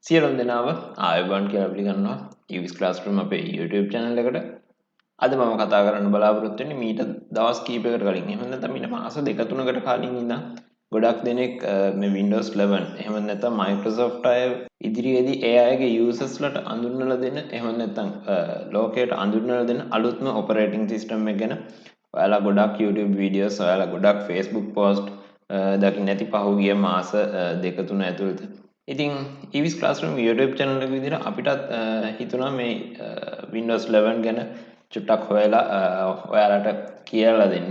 සියලුම දෙනාව ආයුබෝවන් කියලා පිළිගන්නවා EWIS Classroom අපේ YouTube channel එකට. අද මම කතා කරන්න බලාපොරොත්තු වෙන්නේ මීට දවස් කිහිපයකට කලින්. එහෙම නැත්නම් මීට මාස දෙක තුනකට කලින් ඉඳන් ගොඩක් දෙනෙක් මේ Windows 11 එහෙම නැත්නම් Microsoft අය ඉදිරියේදී AI ගේ users ලට අඳුන්වලා දෙන එහෙම නැත්නම් ලෝකයට අඳුන්වලා දෙන අලුත්ම operating system එක ගැන ඔයාලා ගොඩක් YouTube videos ඔයාලා ගොඩක් Facebook post දකින්න ඇති පහුගිය මාස දෙක තුන ඇතුළත. ඉතින් EWIS Classroom YouTube channel එක විදිහට අපිටත් හිතුණා මේ Windows 11 ගැන චුට්ටක් හොයලා ඔයාලට කියලා දෙන්න.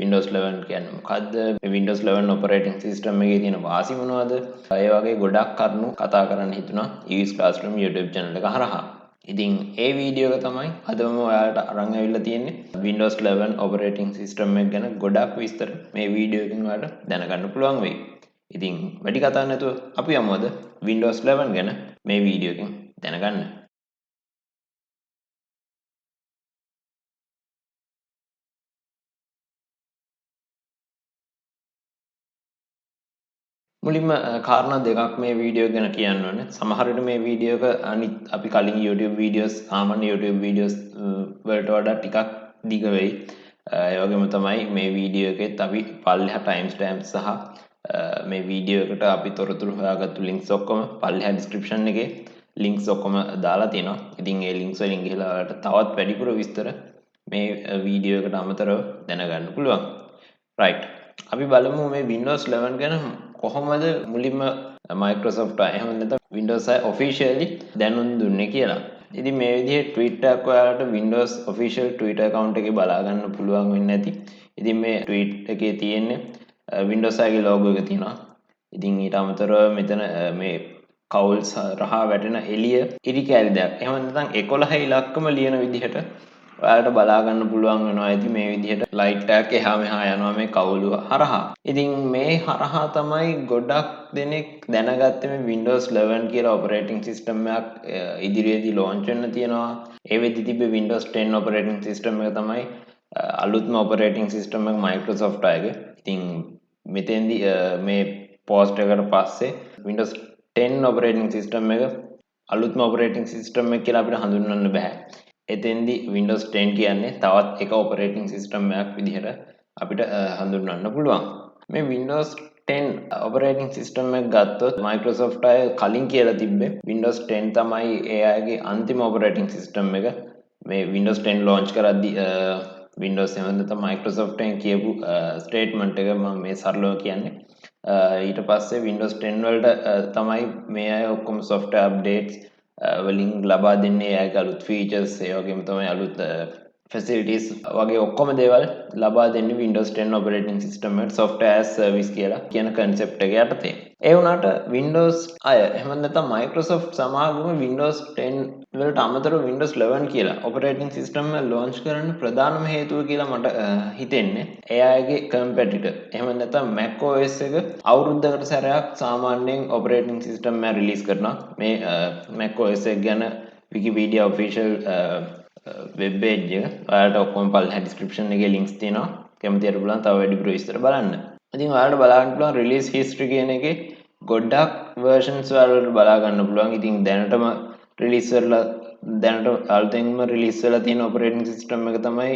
Windows 11 කියන්නේ මොකද්ද? Windows 11 operating system එකේ තියෙන වාසි මොනවද? ඒ වගේ ගොඩක් කරුණු කතා කරන්න හිතුණා EWIS Classroom YouTube channel එක හරහා. ඉතින් ඒ වීඩියෝ එක තමයි අදම ඔයාලට අරන් ඇවිල්ලා තියෙන්නේ. Windows 11 operating system එක ගැන ගොඩක් විස්තර මේ වීඩියෝ එකෙන් ඔයාලට දැනගන්න පුළුවන් වෙයි. ඉතින් වැඩි කතා නැතුව අපි යමු අද Windows 11 ගැන මේ වීඩියෝ එකෙන් දැනගන්න. මුලින්ම කාරණා දෙකක් මේ වීඩියෝ ගැන කියන්න ඕනේ. සමහර විට මේ වීඩියෝ එක අනිත් අපි කලින් YouTube videos සාමාන්‍ය YouTube videos වලට වඩා ටිකක් දිග වෙයි. ඒ වගේම තමයි මේ වීඩියෝ එකෙත් අපි පල්ලෙහා time stamp සහ මේ වීඩියෝ එකට අපි තොරතුරු හොයාගත්තු links ඔක්කොම පල්ලෙහා description එකේ links ඔක්කොම දාලා තියෙනවා. ඉතින් ඒ links වලින් ගිහලා ඔයාලට තවත් වැඩිපුර විස්තර මේ වීඩියෝ එකට අමතරව දැනගන්න පුළුවන්. right. අපි බලමු මේ Windows 11 ගැන කොහොමද මුලින්ම Microsoft එහෙම නැත්නම් Windows අය officially දැනුම් දුන්නේ කියලා. ඉතින් මේ විදිහේ tweet එකක් ඔයාලට Windows official Twitter account එකේ බලා ගන්න පුළුවන් වෙන්නේ නැති. ඉතින් මේ tweet එකේ තියෙන්නේ Windows අයගේ logo එක තියෙනවා. ඉතින් ඊට අමතරව මෙතන මේ කවුල්ස් රහ වැටෙන එළිය ඉරි කැලි දෙයක්. එහෙම නැත්නම් 11 ඉලක්කම ලියන විදිහට ඔයාලට බලා ගන්න පුළුවන් වෙනවා. ඉතින් මේ විදිහට ලයිට් එකක් එහා මෙහා යනවා මේ කවුළුව හරහා. ඉතින් මේ හරහා තමයි ගොඩක් දෙනෙක් දැනගත්තේ මේ Windows 11 කියලා operating system එකක් ඉදිරියේදී launch වෙන්න තියෙනවා. ඒ වෙද්දි තිබ්බේ Windows 10 operating system එක තමයි අලුත්ම operating system එක Microsoft අයගේ. ඉතින් මෙතෙන්දී මේ post එකට පස්සේ Windows 10 operating system එක අලුත්ම operating system එක කියලා අපිට හඳුන්වන්න බෑ. එතෙන්දී Windows 10 කියන්නේ තවත් එක operating system එකක් විදිහට අපිට හඳුන්වන්න පුළුවන්. මේ Windows 10 operating system එක ගත්තොත් Microsoft අය කලින් කියලා තිබ්බේ Windows 10 තමයි ඒ අයගේ අන්තිම operating system එක. මේ Windows 10 launch කරද්දී Windows 7 නැත්නම් Microsoft එකෙන් කියපු statement එක මම මේ සරලව කියන්නේ. ඊට පස්සේ Windows 10 වලට තමයි මේ අය ඔක්කොම software updates වලින් ලබා දෙන්නේ ඒගේ අලුත් features ඒ වගේම තමයි අලුත් facilities වගේ ඔක්කොම දේවල් ලබා දෙන්නේ Windows 10 operating system එකට software as service කියලා කියන concept එක යටතේ. ඒ වුණාට Windows අය එහෙම නැත්නම් Microsoft සමාගම Windows 10 වලට අමතරව Windows 11 කියලා operating system එක launch කරන්න ප්‍රධානම හේතුව කියලා මට හිතෙන්නේ එයාගේ competitor. එහෙම නැත්නම් Mac OS එක අවුරුද්දකට සැරයක් සාමාන්‍යයෙන් operating system එක release කරනවා. මේ Mac OS එක ගැන Wikipedia official web page එක ඔයාලට ඔක්කොම පල්ලෙහා description එකේ links තියෙනවා. කැමති අයට බලන්න තව වැඩිපුර විස්තර බලන්න. ඉතින් ඔයාලට බලන්න පුළුවන් release history කියන එකේ ගොඩක් versions වලට බලා ගන්න පුළුවන්. ඉතින් දැනටම release වෙලා දැනට අලුතෙන්ම release වෙලා තියෙන operating system එක තමයි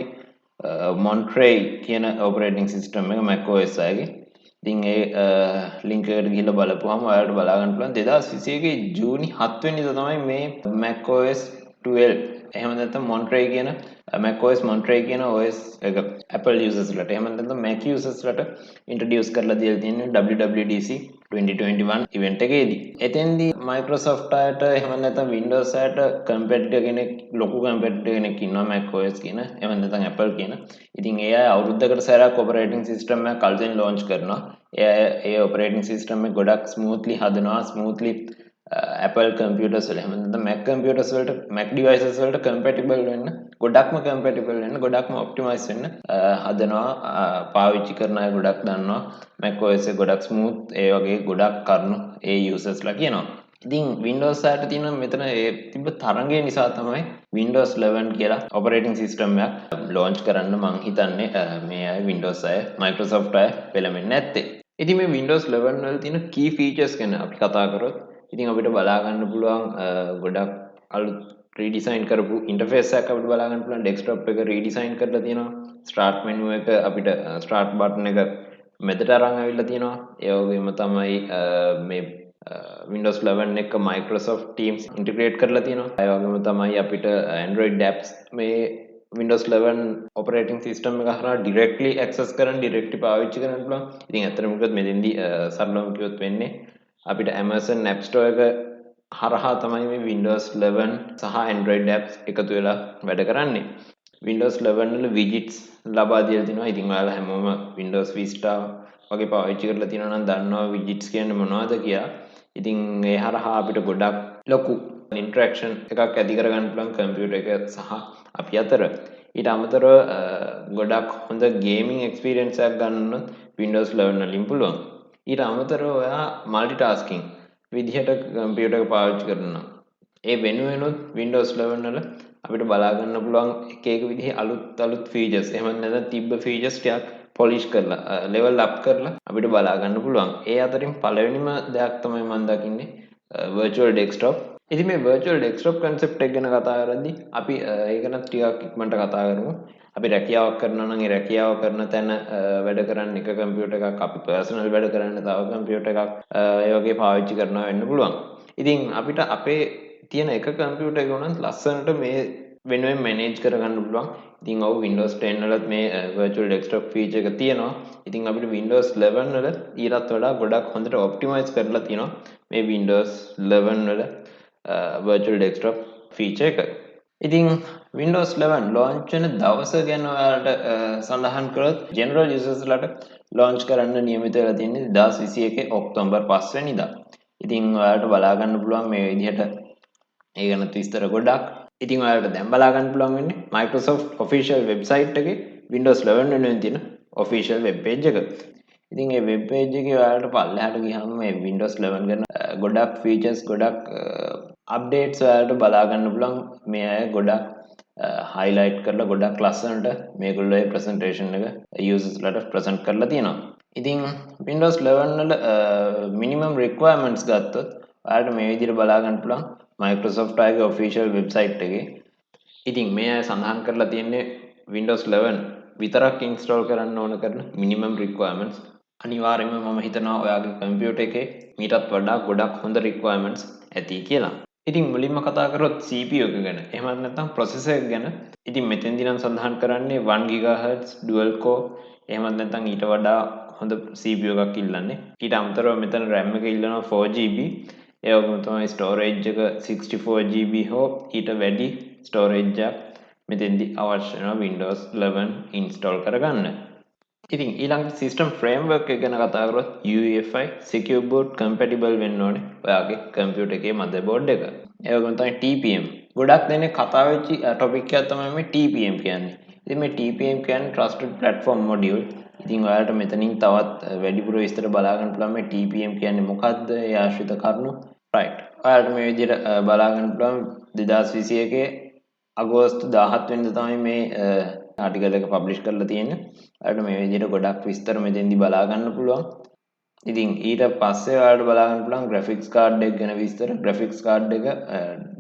Monterey කියන operating system එක Mac OS එකේ. ඉතින් ඒ link එකට ගිහිල්ලා බලපුවම ඔයාලට බලා ගන්න පුළුවන් 2021 ජූනි 7 වෙනිදා තමයි මේ Mac OS 12 එහෙම නැත්නම් Monterey කියන Mac OS Monterey කියන OS එක Apple users ලට එහෙම නැත්නම් Mac users ලට introduce කරලා දීලා තියෙන්නේ WWDC 2021 event එකේදී. එතෙන්දී Microsoft අයට එහෙම නැත්නම් Windows අයට competitor කෙනෙක් ලොකු competitor කෙනෙක් ඉන්නවා Mac OS කියන එහෙම නැත්නම් Apple කියන. ඉතින් ඒ අය අවුරුද්දකට සැරයක් operating system එකක් කලින් launch කරනවා. ඒ operating system එක ගොඩක් smoothly හදනවා smoothly Apple computers වල එහෙම නැත්නම් Mac computers වලට Mac devices වලට compatible වෙන්න ගොඩක්ම compatible වෙන්න ගොඩක්ම optimize වෙන්න හදනවා පාවිච්චි කරන අය ගොඩක් දන්නවා Mac OS එක ගොඩක් smooth ඒ වගේ ගොඩක් කරුණු ඒ users ලා කියනවා. ඉතින් Windows වලට තියෙන මෙතන ඒ තිබ්බ තරංගය නිසා තමයි Windows 11 කියලා operating system එකක් launch කරන්න මං හිතන්නේ මේ අය Windows අය Microsoft අය පෙළඹෙන්නේ නැත්තේ. ඉතින් මේ Windows 11 වල තියෙන key features ගැන අපි කතා කරොත් ඉතින් අපිට බලා ගන්න පුළුවන් ගොඩක් අලුත් රීඩිසයින් කරපු ඉන්ටර්ෆේස් එකක් අපිට බලා ගන්න පුළුවන්. ඩෙස්ක්ටොප් එක රීඩිසයින් කරලා තියෙනවා. ස්ටාර්ට් මෙනු එක අපිට ස්ටාර්ට් බටන් එක මෙතට අරන් ඇවිල්ලා තියෙනවා. ඒ වගේම තමයි මේ Windows 11 එක Microsoft Teams integrate කරලා තියෙනවා. ඒ වගේම තමයි අපිට Android apps මේ Windows 11 operating system එක හරහා directly access කරන් directly පාවිච්චි කරන්න පුළුවන්. ඉතින් ඇත්තටම කිව්වොත් මෙතෙන්දී සරලවම කිව්වොත් වෙන්නේ අපිට Amazon App Store එක හරහා තමයි මේ Windows 11 සහ Android apps එකතු වෙලා වැඩ කරන්නේ. Windows 11 වල widgets ලබා දීලා තිනවා. ඉතින් ඔයාලා හැමෝම Windows Vista වගේ පාවිච්චි කරලා තියෙනවා නම් දන්නවා widgets කියන්නේ මොනවද කියලා. ඉතින් ඒ හරහා අපිට ගොඩක් ලොකු interaction එකක් ඇති කරගන්න පුළුවන් කම්පියුටර් එක සහ අපි අතර. ඊට අමතරව ගොඩක් හොඳ gaming experience එකක් ගන්න Windows 11 වලින් පුළුවන්. ඊට අමතරව ඔයා multitasking විදිහට කම්පියුටර් එක පාවිච්චි කරනවා. ඒ වෙනුවෙනුත් Windows 11 වල අපිට බලා ගන්න පුළුවන් එක එක විදිහේ අලුත් features. එහෙම නැත්නම් තිබ්බ features ටිකක් polish කරලා level up කරලා අපිට බලා ගන්න පුළුවන්. ඒ අතරින් පළවෙනිම දෙයක් තමයි මම දකින්නේ virtual desktop. ඉතින් මේ virtual desktop concept එක ගැන කතා කරද්දී අපි ඒක ගැන ටිකක් ඉක්මනට කතා කරමු. අපි රැකියාවක් කරනවා නම් ඒ රැකියාව කරන තැන වැඩ කරන්න එක කම්පියුටර් එකක්, අපි personal වැඩ කරන්න තව කම්පියුටර් එකක් ඒ වගේ පාවිච්චි කරනවා වෙන්න පුළුවන්. ඉතින් අපිට අපේ තියෙන එක කම්පියුටර් එක උනත් ලස්සනට මේ වෙනුවෙන් manage කරගන්න පුළුවන්. ඉතින් ඔව් Windows 10 වලත් මේ virtual desktop feature එක තියෙනවා. ඉතින් අපිට Windows 11 වල ඊටත් වඩා ගොඩක් හොඳට optimize කරලා තියෙනවා මේ Windows 11 වල virtual desktop feature එක. ඉතින් Windows 11 launch වෙන දවස ගැන ඔයාලට සඳහන් කරොත් general users ලට launch කරන්න නියමිත වෙලා තියෙන්නේ 2021 ඔක්තෝබර් 5 වෙනිදා. ඉතින් ඔයාලට බලා ගන්න පුළුවන් මේ විදිහට ඒ ගැන විස්තර ගොඩක්. ඉතින් ඔයාලට දැන් බලා ගන්න පුළුවන් වෙන්නේ Microsoft official website එකේ Windows 11 වෙනුවෙන් තියෙන official web page එක. ඉතින් මේ web page එකේ ඔයාලට පල්ලෙහාට ගියාම මේ Windows 11 ගැන ගොඩක් features ගොඩක් updates ඔයාලට බලා ගන්න පුළුවන්. මේ අය ගොඩක් highlight කරලා ගොඩක් ලස්සනට මේගොල්ලෝ ඒ presentation එක users ලට present කරලා තියෙනවා. ඉතින් Windows 11 වල minimum requirements ගත්තොත් ඔයාලට මේ විදිහට බලා ගන්න පුළුවන් Microsoft ආගේ official website එකේ. ඉතින් මේ අය සඳහන් කරලා තියෙන්නේ Windows 11 විතරක් install කරන්න ඕන කරන minimum requirements. අනිවාර්යයෙන්ම මම හිතනවා ඔයාගේ කම්පියුටර් එකේ මීටත් වඩා ගොඩක් හොඳ requirements ඇති කියලා. ඉතින් මුලින්ම කතා කරොත් CPU එක ගැන. එහෙමත් නැත්නම් processor එක ගැන. ඉතින් මෙතෙන්දී නම් සඳහන් කරන්නේ 1 GHz dual core. එහෙමත් නැත්නම් ඊට වඩා හොඳ CPU එකක් ඉල්ලන්නේ. ඊට අමතරව මෙතන RAM එක ඉල්ලනවා 4GB. ඒ වගේම තමයි storage එක 64GB හෝ ඊට වැඩි storage එකක් මෙතෙන්දී අවශ්‍ය වෙනවා Windows 11 install කරගන්න. ඉතින් ඊළඟට system framework එක ගැන කතා කරොත් UEFI secure boot compatible වෙන්න ඕනේ ඔයාගේ කම්පියුටර් එකේ motherboard එක. ඒ වගේම තමයි TPM. ගොඩක් දෙනෙක් කතා වෙච්ච topic එකක් තමයි මේ TPM කියන්නේ. ඉතින් මේ TPM කියන්නේ trusted platform module. ඉතින් ඔයාලට මෙතනින් තවත් වැඩිපුර විස්තර බලා ගන්න පුළුවන් මේ TPM කියන්නේ මොකක්ද? ඒ ආශ්‍රිත කරුණු. right. ඔයාලට මේ විදිහට බලා ගන්න පුළුවන් 2021 අගෝස්තු 17 වෙනිදා තමයි මේ ආටිකල් එක පබ්ලිෂ් කරලා තියෙන්නේ. ඔයාලට මේ විදිහට ගොඩක් විස්තර මෙතෙන්දී බලා ගන්න පුළුවන්. ඉතින් ඊට පස්සේ ඔයාලට බලා ගන්න පුළුවන් graphics card එක ගැන විස්තර. graphics card එක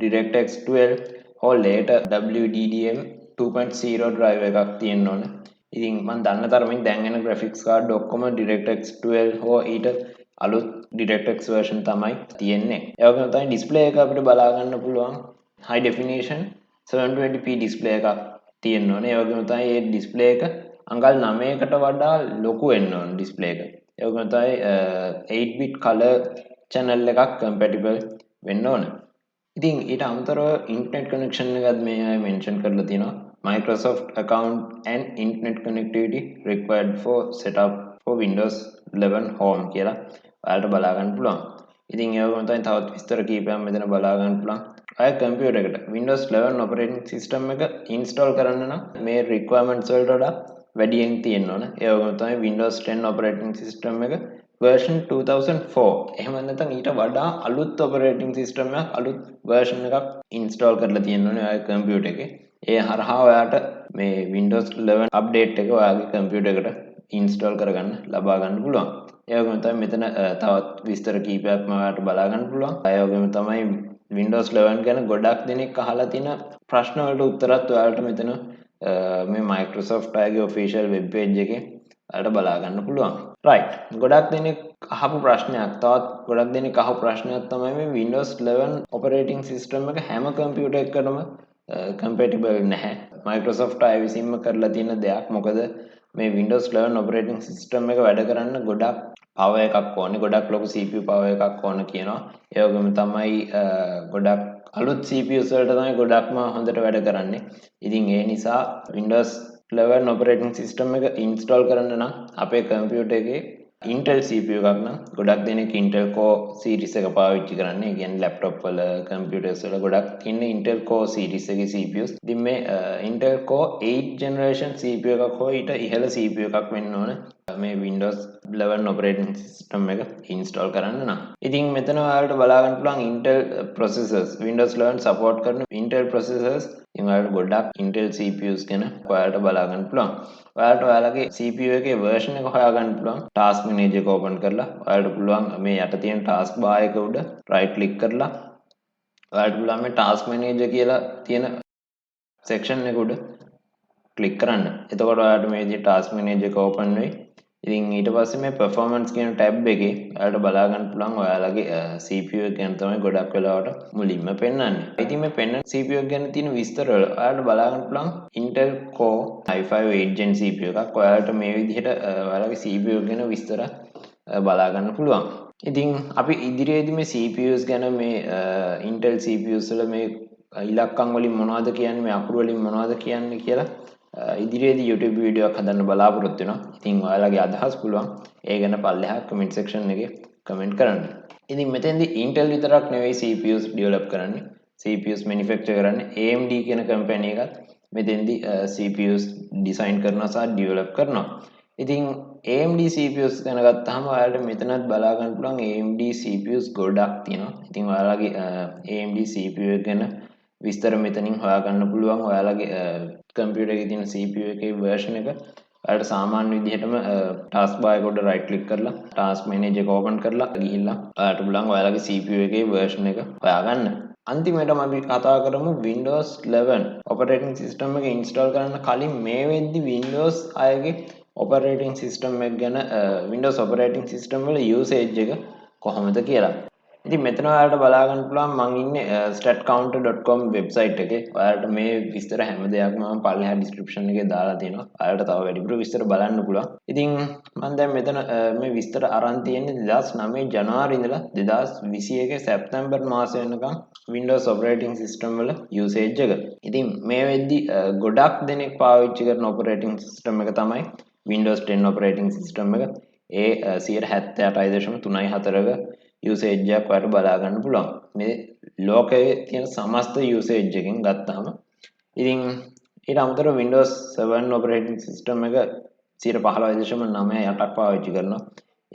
DirectX 12 හෝ later WDDM 2.0 drive එකක් තියෙන්න ඕනේ. ඉතින් මම දන්න තරමින් දැන් එන graphics card ඔක්කොම DirectX 12 හෝ ඊට අලුත් DirectX version තමයි තියෙන්නේ. ඒ වගේම තමයි display එක අපිට බලා ගන්න පුළුවන් high definition 720p display එකක් තියෙන්න ඕනේ. ඒ වගේම තමයි මේ display එක අඟල් 9කට වඩා ලොකු වෙන්න ඕනේ display එක. ඒ වගේම තමයි 8-bit color channel එකක් compatible වෙන්න ඕනේ. ඉතින් ඊට අමතරව internet connection එකත් මේ අය mention කරලා තියෙනවා. Microsoft account and internet connectivity required for setup for Windows 11 Home කියලා ඔයාලට බලා ගන්න පුළුවන්. ඉතින් ඒ වගේම තමයි තවත් විස්තර කීපයක් මෙතන බලා ගන්න පුළුවන්. ඔය කම්පියුටර් එකට Windows 11 operating system එක install කරන්න නම් මේ requirements වලට වඩා වැඩියෙන් තියෙන්න ඕන. ඒ වගේම තමයි Windows 10 operating system එක version 2004. එහෙම නැත්නම් ඊට වඩා අලුත් operating system එකක් අලුත් version එකක් install කරලා තියෙන්න ඕනේ ඔය කම්පියුටර් එකේ. ඒ හරහා ඔයාට මේ Windows 11 update එක ඔයාගේ කම්පියුටර් එකට install කරගන්න ලබා ගන්න පුළුවන්. ඒ වගේම තමයි මෙතන තවත් විස්තර කීපයක්ම ඔයාලට බලා ගන්න පුළුවන්. ඒ වගේම තමයි Windows 11 ගැන ගොඩක් දෙනෙක් අහලා තියෙන ප්‍රශ්න වලට උත්තරත් ඔයාලට මෙතන මේ Microsoft ගේ official web page එකේ ඔයාලට බලා ගන්න පුළුවන්. right. ගොඩක් දෙනෙක් අහපු ප්‍රශ්නයක් තවත් ගොඩක් දෙනෙක් අහපු ප්‍රශ්නයක් තමයි මේ Windows 11 operating system එක හැම කම්පියුටර් එකකටම compatible නැහැ. Microsoft විසින්ම කරලා තියෙන දෙයක්. මොකද මේ Windows 11 operating system එක වැඩ කරන්න ගොඩක් power එකක් ඕනේ. ගොඩක් ලොකු CPU power එකක් ඕන කියනවා. ඒ වගේම තමයි ගොඩක් අලුත් CPUs වලට තමයි ගොඩක්ම හොඳට වැඩ කරන්නේ. ඉතින් ඒ නිසා Windows 11 operating system එක install කරන්න නම් අපේ කම්පියුටර් එකේ Intel CPU එකක් නම් ගොඩක් දෙනෙක් Intel Core series එක පාවිච්චි කරන්නේ. ඒ කියන්නේ laptop වල computers වල ගොඩක් ඉන්නේ Intel Core series එකේ CPUs. ඉතින් මේ Intel Core 8 generation CPU එකක් හෝ ඊට ඉහළ CPU එකක් වෙන්න ඕන මේ Windows 11 operating system එක install කරන්න නම්. ඉතින් මෙතන ඔයාලට බලා ගන්න පුළුවන් Intel processors Windows 11 support කරන Intel processors ඉතින් ඔයාලට ගොඩක් Intel CPUs ගැන ඔයාලට බලා ගන්න පුළුවන්. ඔයාලට ඔයාලගේ CPU එකේ version එක හොයා ගන්න පුළුවන්. task manager එක open කරලා ඔයාලට පුළුවන් මේ යට තියෙන task bar එක උඩ right click කරලා ඔයාලට පුළුවන් මේ task manager කියලා තියෙන section එක උඩ click කරන්න. එතකොට ඔයාලට මේ විදිහට task manager එක open වෙයි. ඉතින් ඊට පස්සේ මේ performance කියන tab එකේ ඔයාලට බලා ගන්න පුළුවන් ඔයාලගේ CPU එක ගැන තමයි ගොඩක් වෙලාවට මුලින්ම පෙන්වන්නේ. ඉතින් මේ පෙන්වන CPU එක ගැන තියෙන විස්තර වල ඔයාලට බලා ගන්න පුළුවන් Intel Core i5 8 Gen CPU එකක්. ඔයාලට මේ විදිහට ඔයාලගේ CPU එක ගැන විස්තර බලා ගන්න පුළුවන්. ඉතින් අපි ඉදිරියේදී මේ CPUs ගැන මේ Intel CPUs වල මේ ඉලක්කම් වලින් මොනවද කියන්නේ මේ අකුරු වලින් මොනවද කියන්නේ කියලා ඉදිරියේදී YouTube වීඩියෝ එකක් හදන්න බලාපොරොත්තු වෙනවා. ඉතින් ඔයාලගේ අදහස් පුළුවන් ඒ ගැන පල්ලෙහා comment section එකේ comment කරන්න. ඉතින් මෙතෙන්දී Intel විතරක් නෙවෙයි CPUs develop කරන්නේ. CPUs manufacture කරන්නේ AMD කියන company එකත් මෙතෙන්දී CPUs design කරනවා සහ develop කරනවා. ඉතින් AMD CPUs ගැන ගත්තාම ඔයාලට මෙතනත් බලා ගන්න පුළුවන් AMD CPUs ගොඩක් තියෙනවා. ඉතින් ඔයාලගේ AMD CPU එක ගැන විස්තර මෙතනින් හොයාගන්න පුළුවන්. ඔයාලගේ කම්පියුටර් එකේ තියෙන CPU එකේ version එක ඔයාලට සාමාන්‍ය විදිහටම task bar එක උඩ right click කරලා task manager එක open කරලා ගිහිල්ලා ඔයාලට පුළුවන් ඔයාලගේ CPU එකේ version එක හොයාගන්න. අන්තිමටම අපි කතා කරමු Windows 11 operating system එක install කරන්න කලින් මේ වෙද්දි Windows 6 ගේ operating system එක ගැන Windows operating system වල usage එක කොහොමද කියලා. ඉතින් මෙතන ඔයාලට බලා ගන්න පුළුවන් මම ඉන්නේ statcounter.com website එකේ. ඔයාලට මේ විස්තර හැම දෙයක්ම මම පල්ලෙහා description එකේ දාලා තියෙනවා. ඔයාලට තව වැඩිපුර විස්තර බලන්න පුළුවන්. ඉතින් මම දැන් මෙතන මේ විස්තර අරන් තියෙන්නේ 2009 ජනවාරි ඉඳලා 2021 සැප්තැම්බර් මාසෙ වෙනකම් Windows operating system වල usage එක. ඉතින් මේ වෙද්දි ගොඩක් දෙනෙක් පාවිච්චි කරන operating system එක තමයි Windows 10 operating system එක. ඒ 78.3.4ක usage එකක් ඔයාලට බලා ගන්න පුළුවන්. මේ ලෝකයේ තියෙන සමස්ත usage එකෙන් ගත්තාම ඉතින් ඊට අමතරව Windows 7 operating system එක 15.9%ක් පාවිච්චි කරනවා.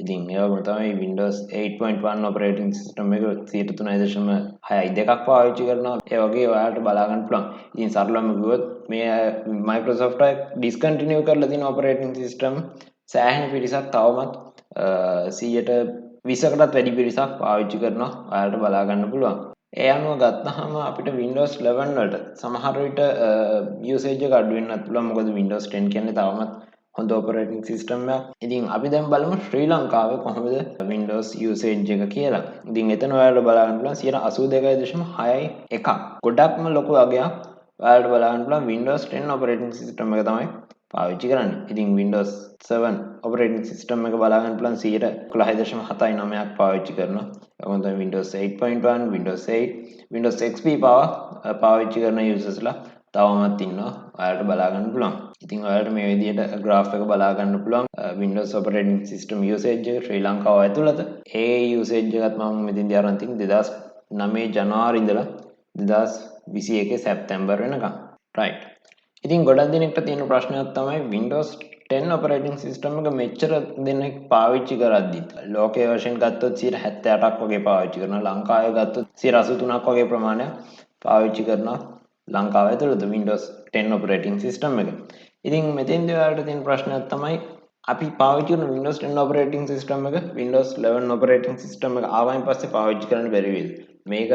ඉතින් ඒ වගේම තමයි Windows 8.1 operating system එක 3.62ක් පාවිච්චි කරනවා. ඒ වගේ ඔයාලට බලා ගන්න පුළුවන්. ඉතින් සරලවම කිව්වොත් මේ Microsoft එක discontinue කරලා තියෙන operating system සෑහෙන පිරිසක් තවමත් 20කටත් වැඩි පිරිසක් පාවිච්චි කරනවා. ඔයාලට බලා ගන්න පුළුවන්. ඒ අනුව ගත්තාම අපිට Windows 11 වලට සමහර විට usage එක අඩු වෙන්නත් පුළුවන්. මොකද Windows 10 කියන්නේ තවමත් හොඳ operating system එකක්. ඉතින් අපි දැන් බලමු ශ්‍රී ලංකාවේ කොහොමද Windows usage එක කියලා. ඉතින් එතන ඔයාලට බලා ගන්න පුළුවන් 82.61. ගොඩක්ම ලොකු අගයක් ඔයාලට බලා ගන්න පුළුවන් Windows 10 operating system එක තමයි පාවිච්චි කරන්නේ. ඉතින් Windows 7 operating system එක බලා ගන්න පුළුවන් 11.79ක් පාවිච්චි කරනවා. ඒකම තමයි Windows 8.1, Windows 8, Windows XP පාවිච්චි කරන usersලා තවමත් ඉන්නවා. ඔයාලට බලා ගන්න පුළුවන්. ඉතින් ඔයාලට මේ විදිහට graph එක බලා ගන්න පුළුවන් Windows operating system usage එක ශ්‍රී ලංකාව ඇතුළත. ඒ usage එකත් මම මෙතෙන්දී අරන් තියෙන්නේ 2009 ජනවාරි ඉඳලා 2021 සැප්තැම්බර් වෙනකම්. right. ඉතින් ගොඩක් දෙනෙක්ට තියෙන ප්‍රශ්නයක් තමයි Windows 10 operating system එක මෙච්චර දෙනෙක් පාවිච්චි කරද්දි ලෝකයේ වශයෙන් ගත්තොත් 78ක් වගේ පාවිච්චි කරනවා. ලංකාවේ ගත්තොත් 83ක් වගේ ප්‍රමාණයක් පාවිච්චි කරනවා ලංකාව ඇතුළත Windows 10 operating system එක. ඉතින් මෙතෙන්දී ඔයාලට තියෙන ප්‍රශ්නයක් තමයි අපි පාවිච්චි කරන Windows 10 operating system එක Windows 11 operating system එක ආවයින් පස්සේ පාවිච්චි කරන්න බැරි වෙයිද? මේක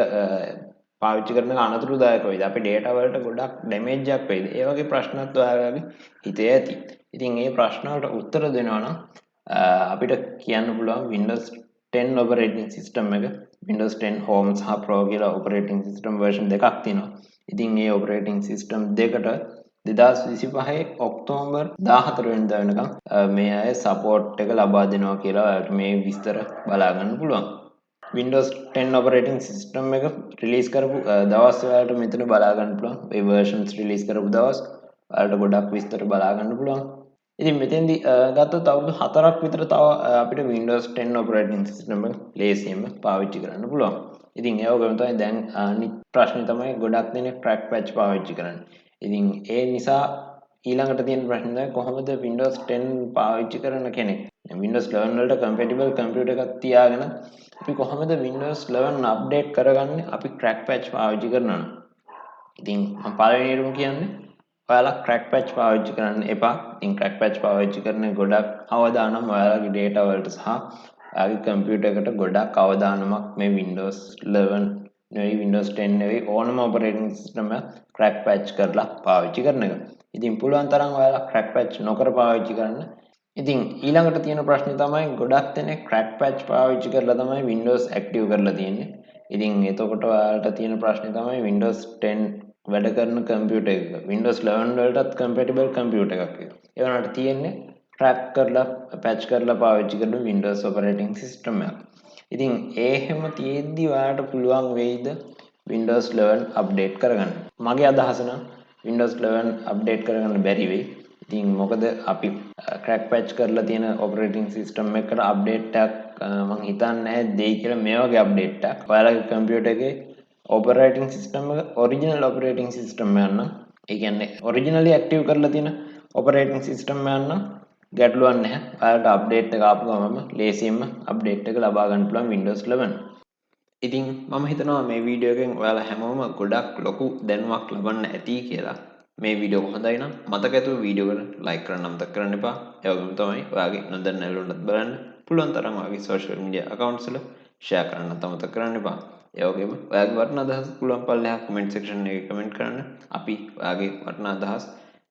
පාවිච්චි කරන එක අනතුරුදායක වෙයිද? අපේ data වලට ගොඩක් damage එකක් වෙයිද? ඒ වගේ ප්‍රශ්නත් ඔයාලගේ හිතේ ඇති. ඉතින් මේ ප්‍රශ්න වලට උත්තර දෙනවා නම් අපිට කියන්න පුළුවන් Windows 10 operating system එක Windows 10 Home සහ Pro කියලා operating system version දෙකක් තියෙනවා. ඉතින් මේ operating system දෙකට 2025 ඔක්තෝබර් 14 වෙනිදා වෙනකම් මේ අය සපෝට් එක ලබා දෙනවා කියලා ඔයාලට මේ විස්තර බලා ගන්න පුළුවන්. Windows 10 operating system එක රිලීස් කරපු දවස් ඔයාලට මෙතන බලා ගන්න පුළුවන්. ඒ versions රිලීස් කරපු දවස් ඔයාලට ගොඩක් විස්තර බලා ගන්න පුළුවන්. ඉතින් මෙතෙන්දී ගත්තොත් අවුරුදු 4ක් විතර තව අපිට Windows 10 operating system එක ලේසියෙන්ම පාවිච්චි කරන්න පුළුවන්. ඉතින් ඒ වගේම තමයි දැන් අනිත් ප්‍රශ්නේ තමයි ගොඩක් දෙනෙක් track patch පාවිච්චි කරන්නේ. ඉතින් ඒ නිසා ඊළඟට තියෙන ප්‍රශ්නේ තමයි කොහොමද Windows 10 පාවිච්චි කරන කෙනෙක් Windows 11 වලට compatible computer එකක් තියාගෙන අපි කොහොමද Windows 11 update කරගන්නේ අපි crack patch පාවිච්චි කරනවා නම්. ඉතින් මම පළවෙනියටම කියන්නේ ඔයාලා crack patch පාවිච්චි කරන්න එපා. ඉතින් crack patch පාවිච්චි කරන ගොඩක් අවදානම් ඔයාලගේ data වලට සහ ඔයාගේ computer එකට ගොඩක් අවදානමක් මේ Windows 11 නෙවෙයි Windows 10 නෙවෙයි ඕනම operating system එක crack patch කරලා පාවිච්චි කරන එක. ඉතින් පුළුවන් තරම් ඔයාලා crack patch නොකර පාවිච්චි කරන්න. ඉතින් ඊළඟට තියෙන ප්‍රශ්නේ තමයි ගොඩක් දෙනෙක් crack patch පාවිච්චි කරලා තමයි Windows active කරලා තියෙන්නේ. ඉතින් එතකොට ඔයාලට තියෙන ප්‍රශ්නේ තමයි Windows 10 වැඩ කරන computer එක Windows 11 වලටත් compatible computer එකක් ඒක. ඒ වුණාට තියෙන්නේ crack කරලා patch කරලා පාවිච්චි කරන Windows operating system එකක්. ඉතින් ඒ හැම තියෙද්දි ඔයාලට පුළුවන් වෙයිද Windows 11 update කරගන්න. මගේ අදහස නම් Windows 11 update කරගන්න බැරි වෙයි. ඉතින් මොකද අපි crack patch කරලා තියෙන operating system එකකට update එකක් මම හිතන්නේ නැහැ දෙයි කියලා මේ වගේ update එකක්. ඔයාලගේ computer එකේ operating system එක original operating system එකක් නම් ඒ කියන්නේ originally active කරලා තියෙන operating system එකක් නම් ගැටලුවක් නැහැ. ඔයාලට update එක ආපු ගමන්ම ලේසියෙන්ම update එක ලබා ගන්න පුළුවන් Windows 11. ඉතින් මම හිතනවා මේ වීඩියෝ එකෙන් ඔයාලා හැමෝම ගොඩක් ලොකු දැනුමක් ලබන්න ඇති කියලා. මේ වීඩියෝ එක හොඳයි නම් මතක ඇතුව වීඩියෝ එකට like කරන්න අමතක කරන්න එපා. ඒ වගේම තමයි ඔයාගේ නොදන්න ඇලුනත් බලන්න පුළුවන් තරම් ඔයාගේ social media accounts වල share කරන්න අමතක කරන්න එපා. ඒ වගේම ඔයාගේ වටිනා අදහස් පුළුවන් පල්ලෙහා comment section එකේ comment කරන්න. අපි ඔයාගේ වටිනා අදහස්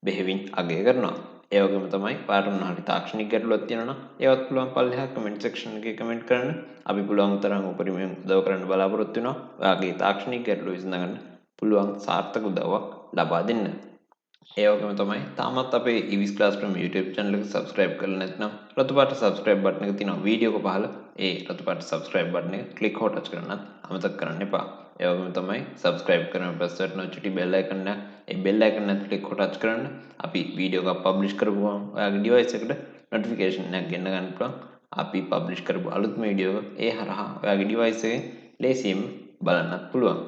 බෙහෙවින් අගය කරනවා. ඒ වගේම තමයි ඔයාලට මොනවා හරි තාක්ෂණික ගැටලුවක් තියෙනවා නම් ඒවත් පුළුවන් පල්ලෙහා comment section එකේ comment කරන්න. අපි පුළුවන් තරම් උපරිමයෙන් උදව් කරන්න බලාපොරොත්තු වෙනවා. ඔයාගේ තාක්ෂණික ගැටලුව විසඳගන්න පුළුවන් සාර්ථක උදව්වක් ලබා දෙන්න. ඒ වගේම තමයි තාමත් අපේ EWIS Classroom YouTube channel එක subscribe කරලා නැත්නම් රතු පාට subscribe button එක තියෙනවා වීඩියෝ එක පහළ ඒ රතු පාට subscribe button එක click හෝ touch කරන්නත් අමතක කරන්න එපා. ඒ වගේම තමයි subscribe කරන පස්සට notification bell icon එක ඒ bell icon එක click හෝ touch කරන්න අපි වීඩියෝ එකක් publish කරපුවම ඔයාගේ device එකට notification එකක් ගෙන්න ගන්න පුළුවන්. අපි publish කරපු අලුත්ම වීඩියෝ එක ඒ හරහා ඔයාගේ device එකෙන් ලේසියෙන් බලන්නත් පුළුවන්.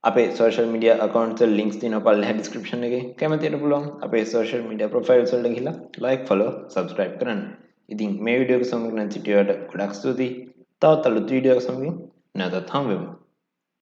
අපේ social media accounts වල links තියෙනවා පල්ලෙහා description එකේ. කැමතියට පුළුවන් අපේ social media profiles වලට ගිහිල්ලා like follow subscribe කරන්න. ඉතින් මේ වීඩියෝ එක සමග නම් සිටියට ගොඩක් ස්තුතියි. තවත් අලුත් වීඩියෝ එකක් සමගින් නැවතත් හමු වෙමු.